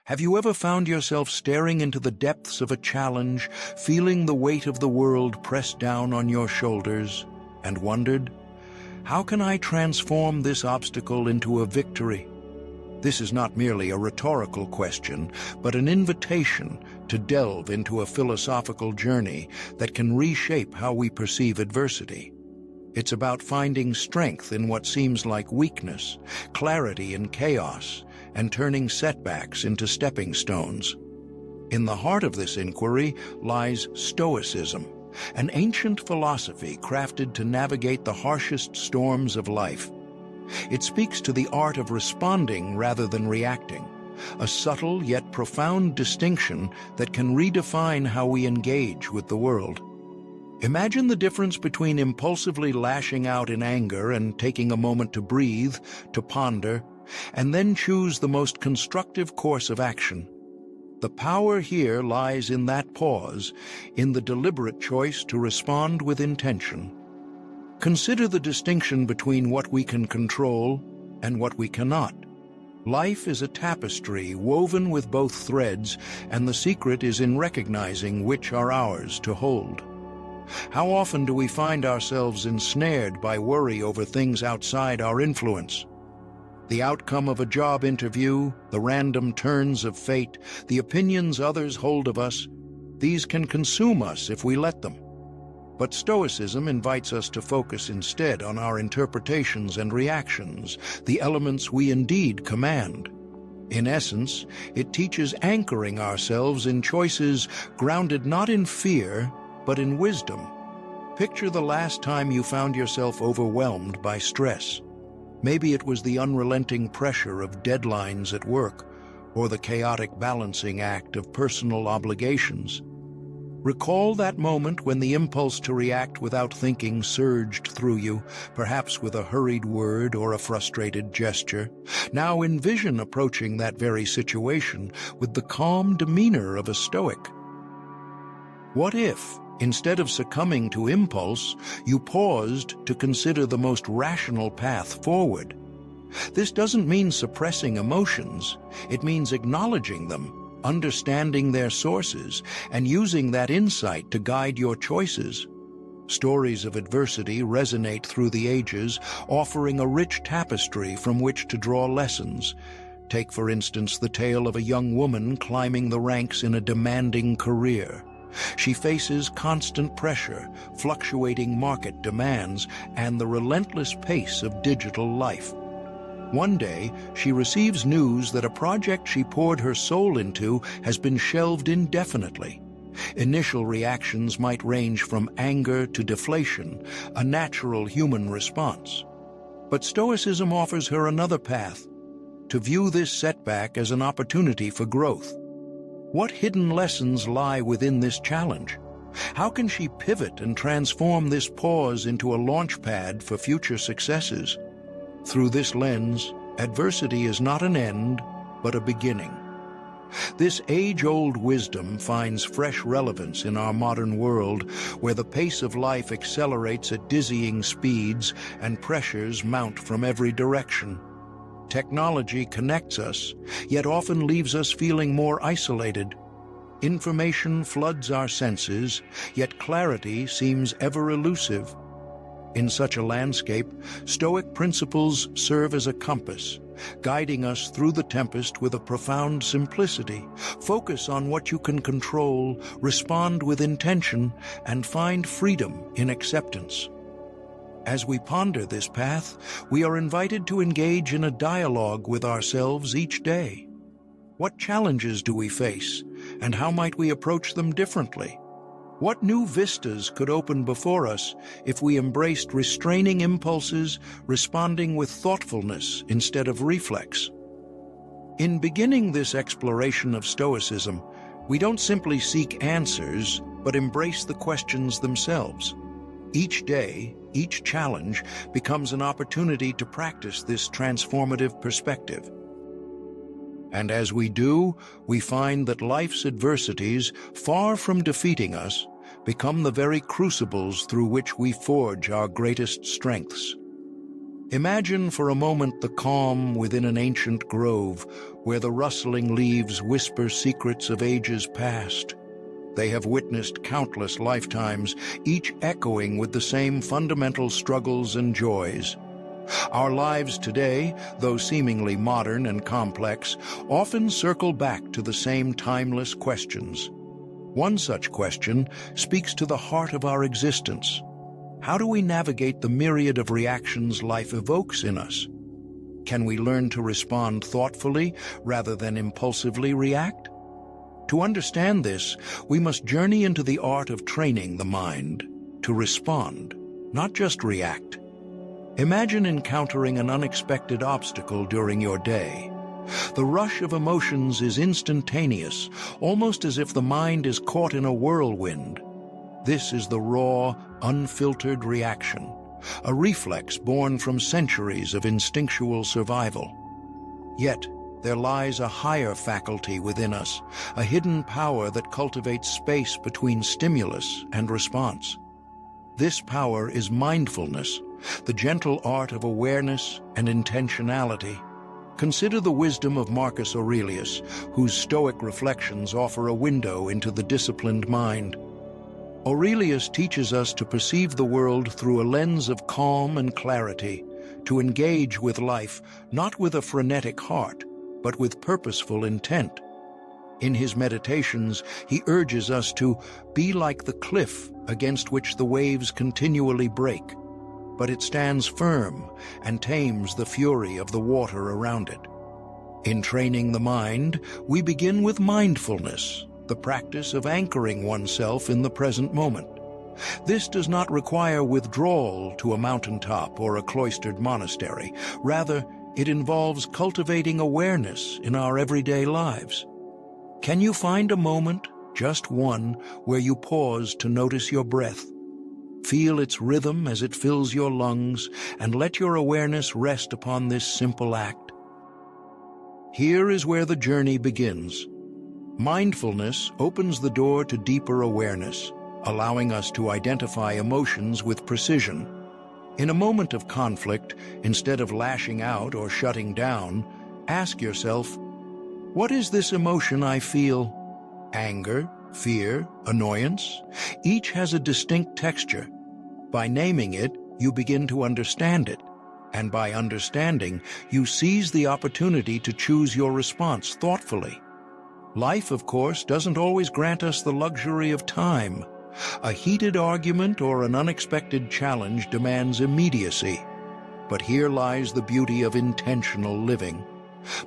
Have you ever found yourself staring into the depths of a challenge, feeling the weight of the world pressed down on your shoulders, and wondered, how can I transform this obstacle into a victory? This is not merely a rhetorical question, but an invitation to delve into a philosophical journey that can reshape how we perceive adversity. It's about finding strength in what seems like weakness, clarity in chaos, and turning setbacks into stepping stones. In the heart of this inquiry lies Stoicism, an ancient philosophy crafted to navigate the harshest storms of life. It speaks to the art of responding rather than reacting, a subtle yet profound distinction that can redefine how we engage with the world. Imagine the difference between impulsively lashing out in anger and taking a moment to breathe, to ponder, and then choose the most constructive course of action. The power here lies in that pause, in the deliberate choice to respond with intention. Consider the distinction between what we can control and what we cannot. Life is a tapestry woven with both threads, and the secret is in recognizing which are ours to hold. How often do we find ourselves ensnared by worry over things outside our influence? The outcome of a job interview, the random turns of fate, the opinions others hold of us, these can consume us if we let them. But Stoicism invites us to focus instead on our interpretations and reactions, the elements we indeed command. In essence, it teaches anchoring ourselves in choices grounded not in fear, but in wisdom. Picture the last time you found yourself overwhelmed by stress. Maybe it was the unrelenting pressure of deadlines at work, or the chaotic balancing act of personal obligations. Recall that moment when the impulse to react without thinking surged through you, perhaps with a hurried word or a frustrated gesture. Now envision approaching that very situation with the calm demeanor of a stoic. What if, instead of succumbing to impulse, you paused to consider the most rational path forward? This doesn't mean suppressing emotions. It means acknowledging them, understanding their sources, and using that insight to guide your choices. Stories of adversity resonate through the ages, offering a rich tapestry from which to draw lessons. Take, for instance, the tale of a young woman climbing the ranks in a demanding career. She faces constant pressure, fluctuating market demands, and the relentless pace of digital life. One day, she receives news that a project she poured her soul into has been shelved indefinitely. Initial reactions might range from anger to deflation, a natural human response. But Stoicism offers her another path, to view this setback as an opportunity for growth. What hidden lessons lie within this challenge? How can she pivot and transform this pause into a launchpad for future successes? Through this lens, adversity is not an end, but a beginning. This age-old wisdom finds fresh relevance in our modern world, where the pace of life accelerates at dizzying speeds and pressures mount from every direction. Technology connects us, yet often leaves us feeling more isolated. Information floods our senses, yet clarity seems ever elusive. In such a landscape, Stoic principles serve as a compass, guiding us through the tempest with a profound simplicity. Focus on what you can control, respond with intention, and find freedom in acceptance. As we ponder this path, we are invited to engage in a dialogue with ourselves each day. What challenges do we face, and how might we approach them differently? What new vistas could open before us if we embraced restraining impulses, responding with thoughtfulness instead of reflex? In beginning this exploration of Stoicism, we don't simply seek answers, but embrace the questions themselves. Each day, each challenge becomes an opportunity to practice this transformative perspective. And as we do, we find that life's adversities, far from defeating us, become the very crucibles through which we forge our greatest strengths. Imagine for a moment the calm within an ancient grove where the rustling leaves whisper secrets of ages past. They have witnessed countless lifetimes, each echoing with the same fundamental struggles and joys. Our lives today, though seemingly modern and complex, often circle back to the same timeless questions. One such question speaks to the heart of our existence. How do we navigate the myriad of reactions life evokes in us? Can we learn to respond thoughtfully rather than impulsively react? To understand this, we must journey into the art of training the mind to respond, not just react. Imagine encountering an unexpected obstacle during your day. The rush of emotions is instantaneous, almost as if the mind is caught in a whirlwind. This is the raw, unfiltered reaction, a reflex born from centuries of instinctual survival. Yet, there lies a higher faculty within us, a hidden power that cultivates space between stimulus and response. This power is mindfulness, the gentle art of awareness and intentionality. Consider the wisdom of Marcus Aurelius, whose Stoic reflections offer a window into the disciplined mind. Aurelius teaches us to perceive the world through a lens of calm and clarity, to engage with life not with a frenetic heart, but with purposeful intent. In his meditations, he urges us to be like the cliff against which the waves continually break, but it stands firm and tames the fury of the water around it. In training the mind, we begin with mindfulness, the practice of anchoring oneself in the present moment. This does not require withdrawal to a mountaintop or a cloistered monastery. Rather, it involves cultivating awareness in our everyday lives. Can you find a moment, just one, where you pause to notice your breath? Feel its rhythm as it fills your lungs, and let your awareness rest upon this simple act. Here is where the journey begins. Mindfulness opens the door to deeper awareness, allowing us to identify emotions with precision. In a moment of conflict, instead of lashing out or shutting down, ask yourself, what is this emotion I feel? Anger, fear, annoyance? Each has a distinct texture. By naming it, you begin to understand it. And by understanding, you seize the opportunity to choose your response thoughtfully. Life, of course, doesn't always grant us the luxury of time. A heated argument or an unexpected challenge demands immediacy. But here lies the beauty of intentional living.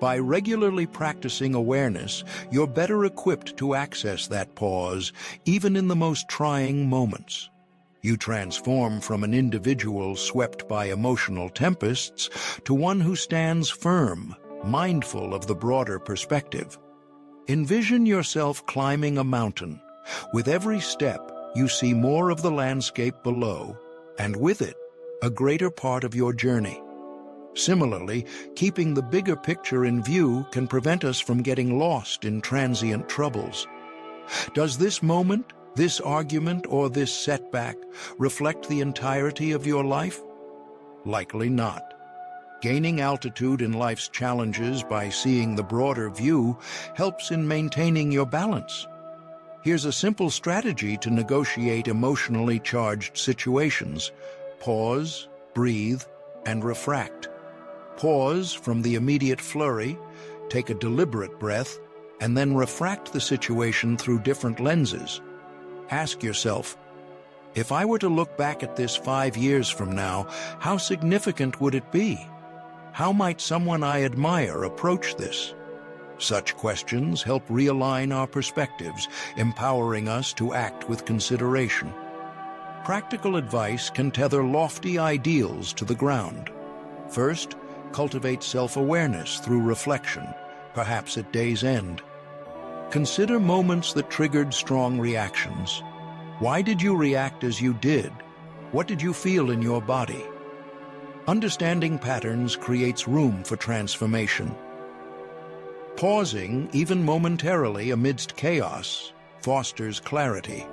By regularly practicing awareness, you're better equipped to access that pause, even in the most trying moments. You transform from an individual swept by emotional tempests to one who stands firm, mindful of the broader perspective. Envision yourself climbing a mountain. With every step, you see more of the landscape below, and with it, a greater part of your journey. Similarly, keeping the bigger picture in view can prevent us from getting lost in transient troubles. Does this moment, this argument, or this setback reflect the entirety of your life? Likely not. Gaining altitude in life's challenges by seeing the broader view helps in maintaining your balance. Here's a simple strategy to negotiate emotionally charged situations. Pause, breathe, and refract. Pause from the immediate flurry, take a deliberate breath, and then refract the situation through different lenses. Ask yourself, if I were to look back at this 5 years from now, how significant would it be? How might someone I admire approach this? Such questions help realign our perspectives, empowering us to act with consideration. Practical advice can tether lofty ideals to the ground. First, cultivate self-awareness through reflection, perhaps at day's end. Consider moments that triggered strong reactions. Why did you react as you did? What did you feel in your body? Understanding patterns creates room for transformation. Pausing, even momentarily amidst chaos, fosters clarity.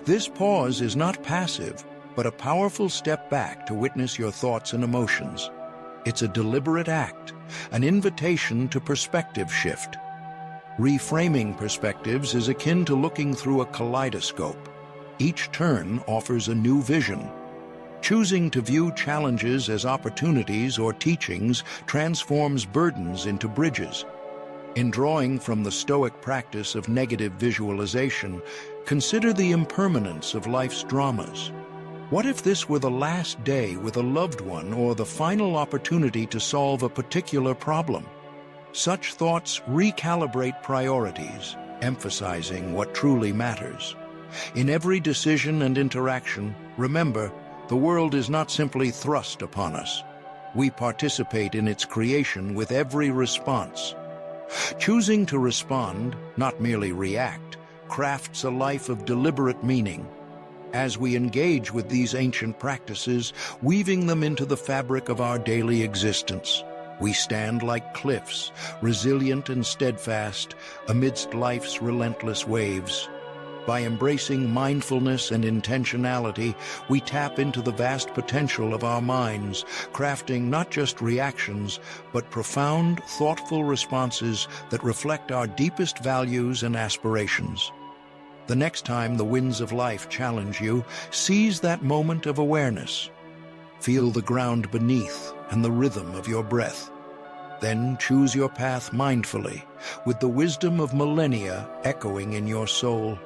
This pause is not passive, but a powerful step back to witness your thoughts and emotions. It's a deliberate act, an invitation to perspective shift. Reframing perspectives is akin to looking through a kaleidoscope. Each turn offers a new vision. Choosing to view challenges as opportunities or teachings transforms burdens into bridges. In drawing from the Stoic practice of negative visualization, consider the impermanence of life's dramas. What if this were the last day with a loved one or the final opportunity to solve a particular problem? Such thoughts recalibrate priorities, emphasizing what truly matters. In every decision and interaction, remember, the world is not simply thrust upon us. We participate in its creation with every response. Choosing to respond, not merely react, crafts a life of deliberate meaning. As we engage with these ancient practices, weaving them into the fabric of our daily existence, we stand like cliffs, resilient and steadfast, amidst life's relentless waves. By embracing mindfulness and intentionality, we tap into the vast potential of our minds, crafting not just reactions, but profound, thoughtful responses that reflect our deepest values and aspirations. The next time the winds of life challenge you, seize that moment of awareness. Feel the ground beneath and the rhythm of your breath. Then choose your path mindfully, with the wisdom of millennia echoing in your soul.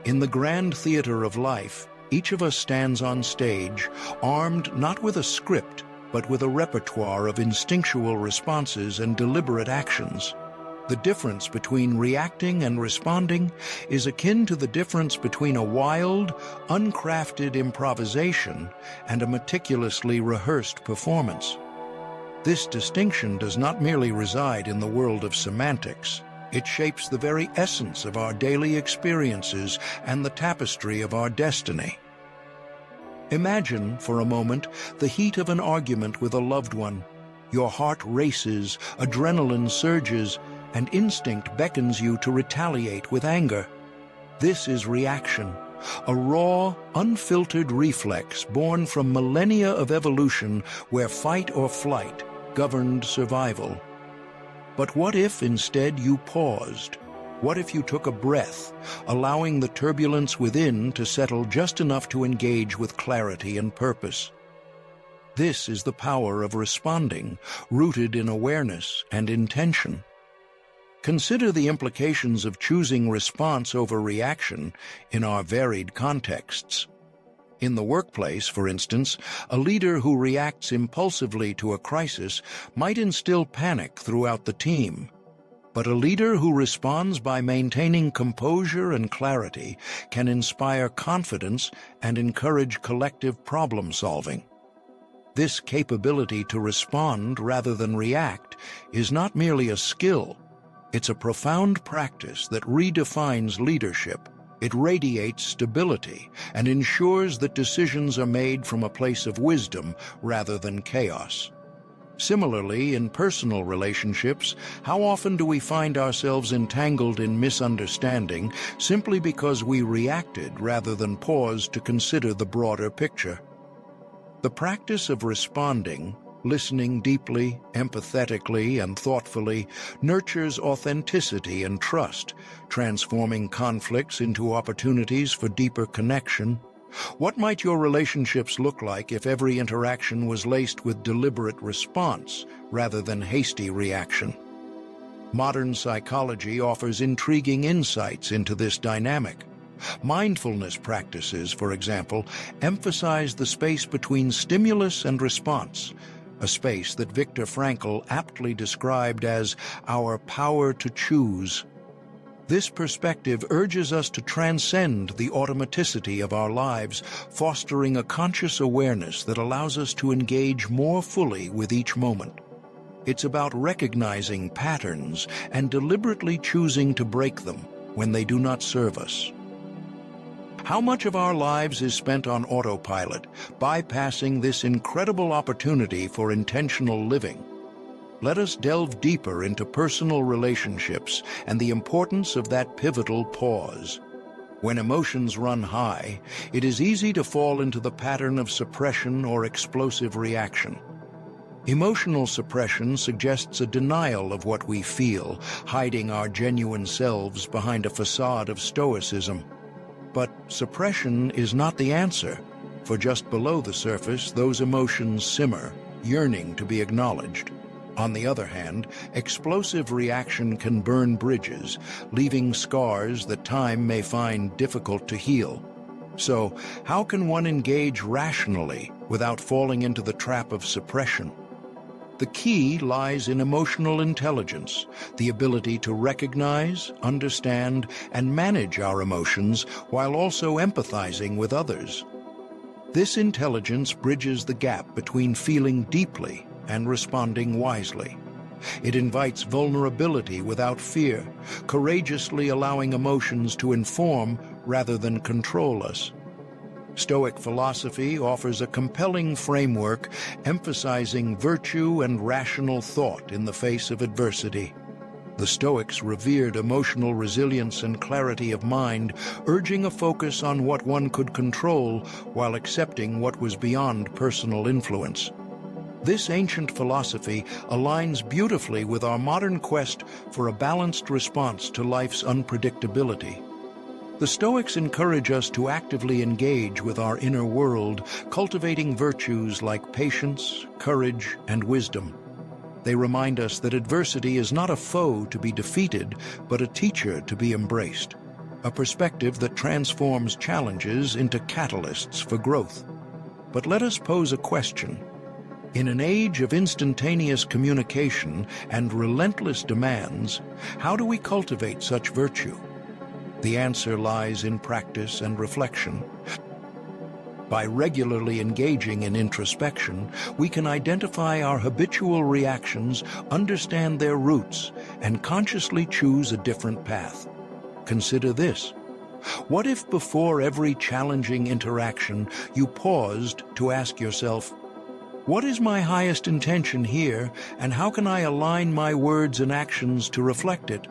In the grand theater of life, each of us stands on stage, armed not with a script, but with a repertoire of instinctual responses and deliberate actions. The difference between reacting and responding is akin to the difference between a wild, uncrafted improvisation and a meticulously rehearsed performance. This distinction does not merely reside in the world of semantics. It shapes the very essence of our daily experiences and the tapestry of our destiny. Imagine, for a moment, the heat of an argument with a loved one. Your heart races, adrenaline surges, and instinct beckons you to retaliate with anger. This is reaction, a raw, unfiltered reflex born from millennia of evolution where fight or flight governed survival. But what if instead you paused? What if you took a breath, allowing the turbulence within to settle just enough to engage with clarity and purpose? This is the power of responding, rooted in awareness and intention. Consider the implications of choosing response over reaction in our varied contexts. In the workplace, for instance, a leader who reacts impulsively to a crisis might instill panic throughout the team. But a leader who responds by maintaining composure and clarity can inspire confidence and encourage collective problem-solving. This capability to respond rather than react is not merely a skill. It's a profound practice that redefines leadership. It radiates stability and ensures that decisions are made from a place of wisdom rather than chaos. Similarly, in personal relationships, how often do we find ourselves entangled in misunderstanding simply because we reacted rather than paused to consider the broader picture? The practice of responding, listening deeply, empathetically, and thoughtfully, nurtures authenticity and trust, transforming conflicts into opportunities for deeper connection. What might your relationships look like if every interaction was laced with deliberate response rather than hasty reaction? Modern psychology offers intriguing insights into this dynamic. Mindfulness practices, for example, emphasize the space between stimulus and response, a space that Viktor Frankl aptly described as our power to choose. This perspective urges us to transcend the automaticity of our lives, fostering a conscious awareness that allows us to engage more fully with each moment. It's about recognizing patterns and deliberately choosing to break them when they do not serve us. How much of our lives is spent on autopilot, bypassing this incredible opportunity for intentional living? Let us delve deeper into personal relationships and the importance of that pivotal pause. When emotions run high, it is easy to fall into the pattern of suppression or explosive reaction. Emotional suppression suggests a denial of what we feel, hiding our genuine selves behind a facade of stoicism. But suppression is not the answer, for just below the surface, those emotions simmer, yearning to be acknowledged. On the other hand, explosive reaction can burn bridges, leaving scars that time may find difficult to heal. So, how can one engage rationally without falling into the trap of suppression? The key lies in emotional intelligence, the ability to recognize, understand, and manage our emotions while also empathizing with others. This intelligence bridges the gap between feeling deeply and responding wisely. It invites vulnerability without fear, courageously allowing emotions to inform rather than control us. Stoic philosophy offers a compelling framework emphasizing virtue and rational thought in the face of adversity. The Stoics revered emotional resilience and clarity of mind, urging a focus on what one could control while accepting what was beyond personal influence. This ancient philosophy aligns beautifully with our modern quest for a balanced response to life's unpredictability. The Stoics encourage us to actively engage with our inner world, cultivating virtues like patience, courage, and wisdom. They remind us that adversity is not a foe to be defeated, but a teacher to be embraced, a perspective that transforms challenges into catalysts for growth. But let us pose a question. In an age of instantaneous communication and relentless demands, how do we cultivate such virtue? The answer lies in practice and reflection. By regularly engaging in introspection, we can identify our habitual reactions, understand their roots, and consciously choose a different path. Consider this. What if before every challenging interaction you paused to ask yourself, what is my highest intention here, and how can I align my words and actions to reflect it?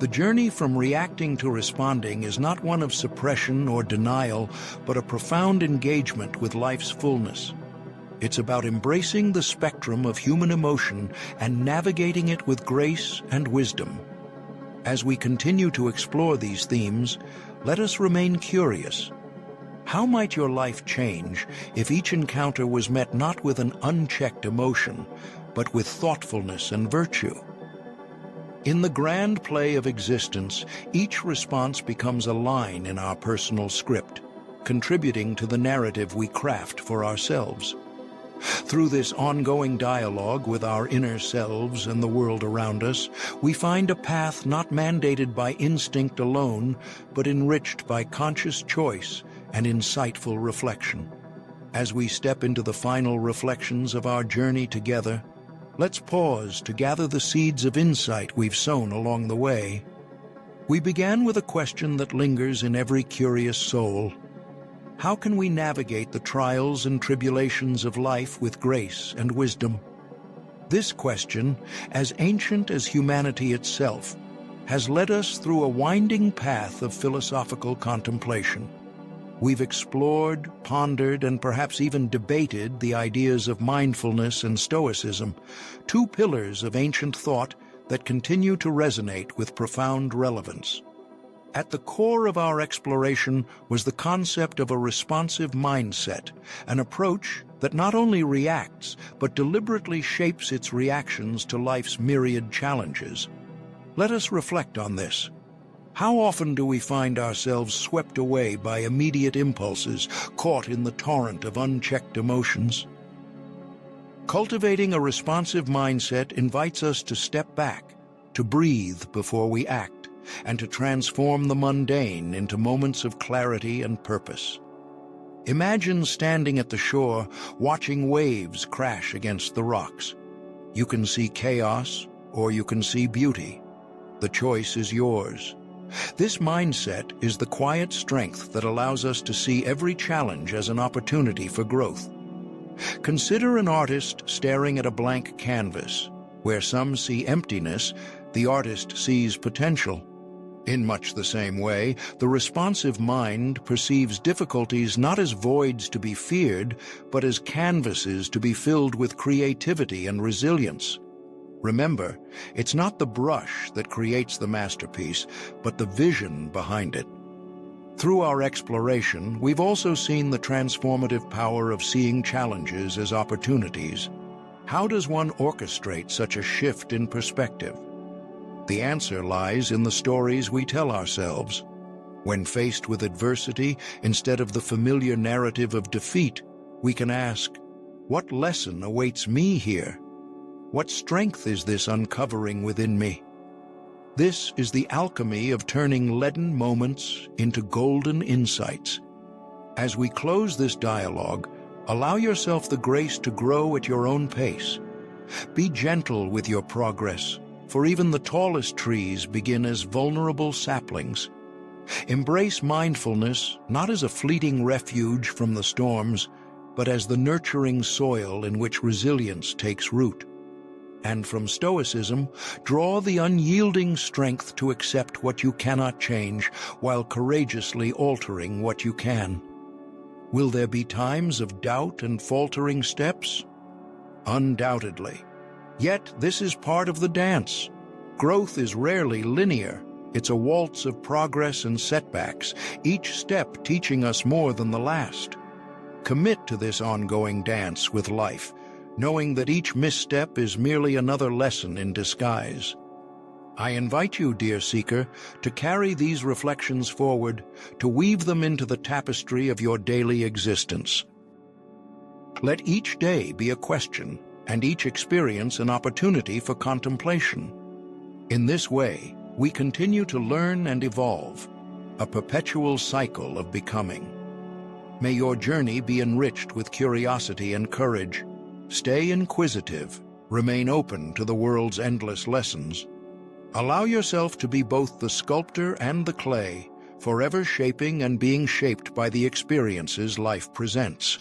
The journey from reacting to responding is not one of suppression or denial, but a profound engagement with life's fullness. It's about embracing the spectrum of human emotion and navigating it with grace and wisdom. As we continue to explore these themes, let us remain curious. How might your life change if each encounter was met not with an unchecked emotion, but with thoughtfulness and virtue? In the grand play of existence, each response becomes a line in our personal script, contributing to the narrative we craft for ourselves. Through this ongoing dialogue with our inner selves and the world around us, we find a path not mandated by instinct alone, but enriched by conscious choice and insightful reflection. As we step into the final reflections of our journey together, let's pause to gather the seeds of insight we've sown along the way. We began with a question that lingers in every curious soul. How can we navigate the trials and tribulations of life with grace and wisdom? This question, as ancient as humanity itself, has led us through a winding path of philosophical contemplation. We've explored, pondered, and perhaps even debated the ideas of mindfulness and Stoicism, two pillars of ancient thought that continue to resonate with profound relevance. At the core of our exploration was the concept of a responsive mindset, an approach that not only reacts, but deliberately shapes its reactions to life's myriad challenges. Let us reflect on this. How often do we find ourselves swept away by immediate impulses, caught in the torrent of unchecked emotions? Cultivating a responsive mindset invites us to step back, to breathe before we act, and to transform the mundane into moments of clarity and purpose. Imagine standing at the shore, watching waves crash against the rocks. You can see chaos, or you can see beauty. The choice is yours. This mindset is the quiet strength that allows us to see every challenge as an opportunity for growth. Consider an artist staring at a blank canvas. Where some see emptiness, the artist sees potential. In much the same way, the responsive mind perceives difficulties not as voids to be feared, but as canvases to be filled with creativity and resilience. Remember, it's not the brush that creates the masterpiece, but the vision behind it. Through our exploration, we've also seen the transformative power of seeing challenges as opportunities. How does one orchestrate such a shift in perspective? The answer lies in the stories we tell ourselves. When faced with adversity, instead of the familiar narrative of defeat, we can ask, what lesson awaits me here? What strength is this uncovering within me? This is the alchemy of turning leaden moments into golden insights. As we close this dialogue, allow yourself the grace to grow at your own pace. Be gentle with your progress, for even the tallest trees begin as vulnerable saplings. Embrace mindfulness not as a fleeting refuge from the storms, but as the nurturing soil in which resilience takes root. And from Stoicism, draw the unyielding strength to accept what you cannot change while courageously altering what you can. Will there be times of doubt and faltering steps? Undoubtedly. Yet this is part of the dance. Growth is rarely linear. It's a waltz of progress and setbacks, each step teaching us more than the last. Commit to this ongoing dance with life, knowing that each misstep is merely another lesson in disguise. I invite you, dear seeker, to carry these reflections forward, to weave them into the tapestry of your daily existence. Let each day be a question, and each experience an opportunity for contemplation. In this way, we continue to learn and evolve, a perpetual cycle of becoming. May your journey be enriched with curiosity and courage. Stay inquisitive, remain open to the world's endless lessons. Allow yourself to be both the sculptor and the clay, forever shaping and being shaped by the experiences life presents.